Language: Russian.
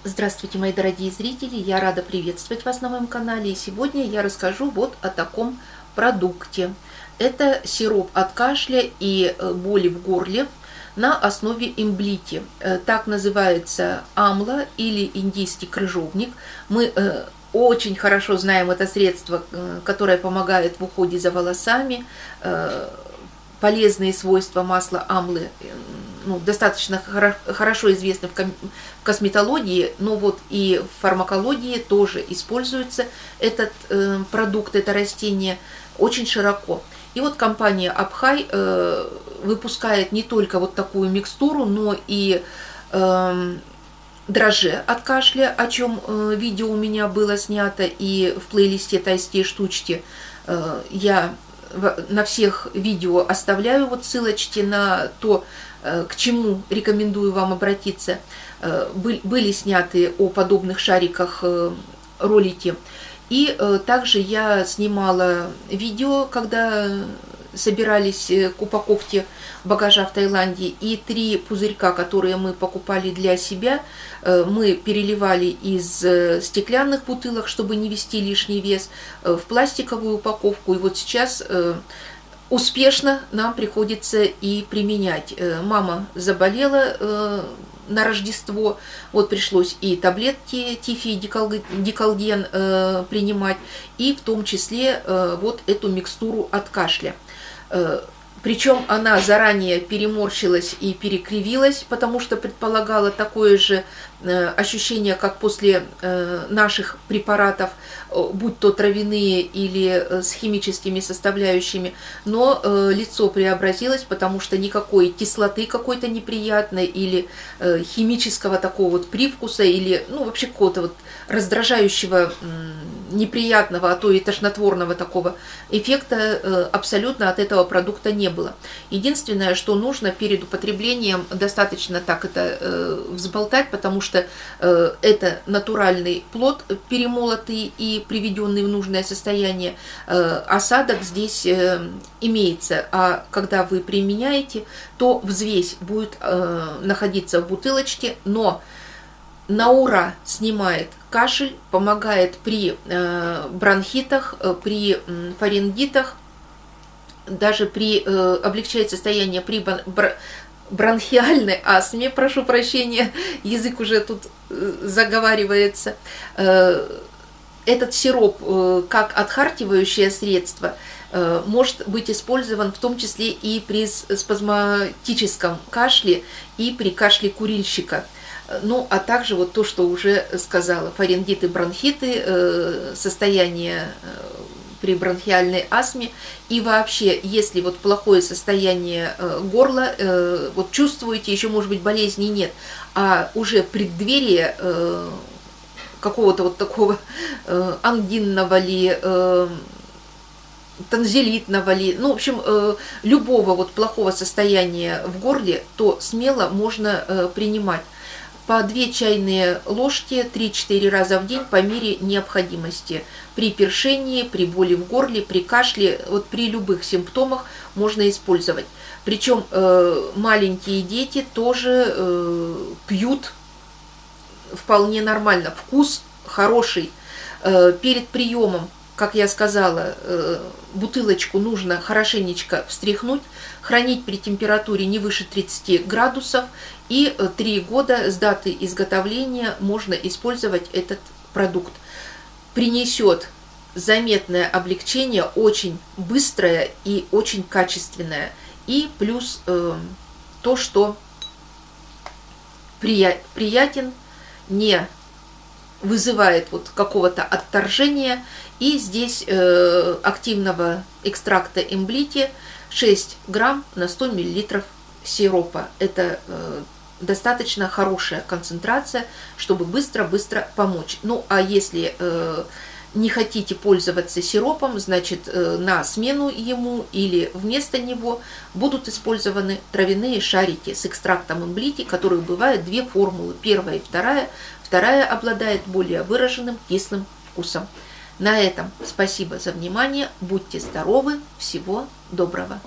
Здравствуйте, мои дорогие зрители! Я рада приветствовать вас на моем канале. И сегодня я расскажу вот о таком продукте. Это сироп от кашля и боли в горле на основе имблити. Так называется амла или индийский крыжовник. Мы очень хорошо знаем это средство, которое помогает в уходе за волосами. Полезные свойства масла амлы достаточно хорошо известны в косметологии, но вот и в фармакологии тоже используется этот продукт, это растение очень широко. И вот компания Абхай выпускает не только вот такую микстуру, но и дрожжи от кашля, о чем видео у меня было снято, и в плейлисте «Тайские штучки» я на всех видео оставляю вот ссылочки на то, к чему рекомендую вам обратиться. Были сняты о подобных шариках ролики. И также я снимала видео, когда собирались к упаковке багажа в Таиланде, и 3 пузырька, которые мы покупали для себя, мы переливали из стеклянных бутылок, чтобы не вести лишний вес, в пластиковую упаковку. И вот сейчас успешно нам приходится и применять. Мама заболела на Рождество, вот пришлось и таблетки Тифи, дикалген принимать, и в том числе вот эту микстуру от кашля. Причем она заранее переморщилась и перекривилась, потому что предполагала такое же ощущение, как после наших препаратов, будь то травяные или с химическими составляющими. Но лицо преобразилось, потому что никакой кислоты какой-то неприятной или химического такого вот привкуса, или вообще какого-то вот раздражающего, неприятного, а то и тошнотворного такого эффекта абсолютно от этого продукта не было. Единственное, что нужно перед употреблением, достаточно так это взболтать, потому что это натуральный плод, перемолотый и приведенный в нужное состояние. Осадок здесь имеется, а когда вы применяете, то взвесь будет находиться в бутылочке, но на ура снимает кашель, помогает при бронхитах, при фарингитах, даже облегчает состояние при бронхиальной астме, прошу прощения, язык уже тут заговаривается. Этот сироп, как отхаркивающее средство, может быть использован в том числе и при спазматическом кашле и при кашле курильщика. А также вот то, что уже сказала, фарингиты, бронхиты, состояние при бронхиальной астме. И вообще, если вот плохое состояние горла, вот чувствуете, еще может быть болезни нет, а уже преддверие какого-то вот такого ангинного ли, танзелитного ли, в общем, любого вот плохого состояния в горле, то смело можно принимать. По 2 чайные ложки 3-4 раза в день по мере необходимости. При першении, при боли в горле, при кашле, вот при любых симптомах можно использовать. Причем маленькие дети тоже пьют вполне нормально. Вкус хороший. Перед приемом, как я сказала, бутылочку нужно хорошенечко встряхнуть, хранить при температуре не выше 30 градусов, и 3 года с даты изготовления можно использовать этот продукт. Принесет заметное облегчение, очень быстрое и очень качественное. И плюс то, что приятен, не вызывает вот какого-то отторжения. И здесь активного экстракта имблити 6 грамм на 100 миллилитров сиропа. Это достаточно хорошая концентрация, чтобы быстро-быстро помочь. А если не хотите пользоваться сиропом, значит на смену ему или вместо него будут использованы травяные шарики с экстрактом имблити, которых бывает 2 формулы, первая и вторая. Вторая обладает более выраженным кислым вкусом. На этом спасибо за внимание, будьте здоровы, всего доброго.